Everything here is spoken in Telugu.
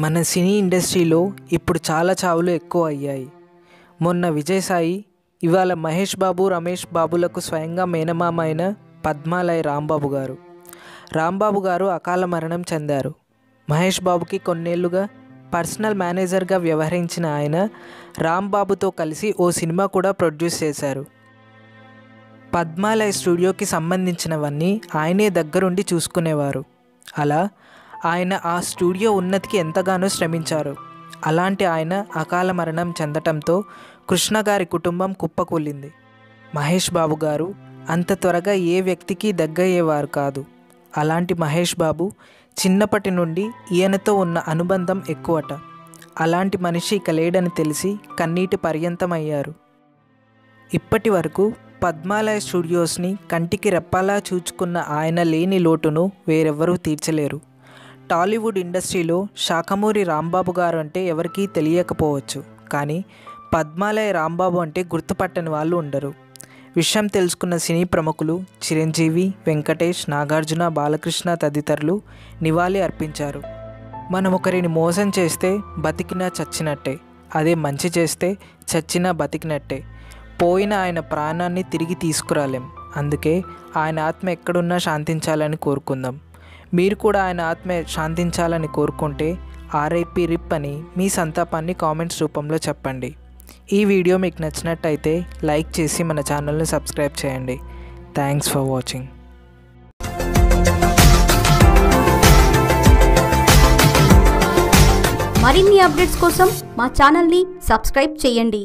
మన సినీ ఇండస్ట్రీలో ఇప్పుడు చాలా చావులు ఎక్కువ అయ్యాయి. మొన్న విజయసాయి, ఇవాళ మహేష్ బాబు, రమేష్ బాబులకు స్వయంగా మేనమామ అయిన పద్మాలయ రాంబాబు గారు అకాల మరణం చెందారు. మహేష్ బాబుకి కొన్నేళ్లుగా పర్సనల్ మేనేజర్గా వ్యవహరించిన ఆయన రాంబాబుతో కలిసి ఓ సినిమా కూడా ప్రొడ్యూస్ చేశారు. పద్మాలయ స్టూడియోకి సంబంధించినవన్నీ ఆయనే దగ్గరుండి చూసుకునేవారు. అలా ఆయన ఆ స్టూడియో ఉన్నతికి ఎంతగానో శ్రమించారు. అలాంటి ఆయన అకాల మరణం చెందటంతో కృష్ణ గారి కుటుంబం కుప్పకూలింది. మహేష్ బాబు గారు అంత త్వరగా ఏ వ్యక్తికి దగ్గయ్యేవారు కాదు. అలాంటి మహేష్ బాబు చిన్నప్పటి నుండి ఈయనతో ఉన్న అనుబంధం ఎక్కువట. అలాంటి మనిషి ఇక లేడని తెలిసి కన్నీటి పర్యంతమయ్యారు. ఇప్పటి వరకు పద్మాలయ స్టూడియోస్ని కంటికి రెప్పలా చూచుకున్న ఆయన లేని లోటును వేరెవ్వరూ తీర్చలేరు. టాలీవుడ్ ఇండస్ట్రీలో శాఖమూరి రాంబాబు గారు అంటే ఎవరికీ తెలియకపోవచ్చు, కానీ పద్మాలయ రాంబాబు అంటే గుర్తుపట్టని వాళ్ళు ఉండరు. విషయం తెలుసుకున్న సినీ ప్రముఖులు చిరంజీవి, వెంకటేష్, నాగార్జున, బాలకృష్ణ తదితరులు నివాళి అర్పించారు. మనం ఒకరిని మోసం చేస్తే బతికినా చచ్చినట్టే, అదే మంచి చేస్తే చచ్చినా బతికినట్టే. పోయిన ఆయన ప్రాణాన్ని తిరిగి తీసుకురాలేం. అందుకే ఆయన ఆత్మ ఎక్కడున్నా శాంతించాలని కోరుకుందాం. మీరు కూడా ఆయన ఆత్మ శాంతించాలని కోరుకుంటే ఆర్ఐపి రిప్ అని మీ సంతాపాన్ని కామెంట్స్ రూపంలో చెప్పండి. ఈ వీడియో మీకు నచ్చినట్టయితే లైక్ చేసి మన ఛానల్ని సబ్స్క్రైబ్ చేయండి. Thanks for watching. మరిన్ని అప్డేట్స్ కోసం మా ఛానల్ని సబ్స్క్రైబ్ చేయండి.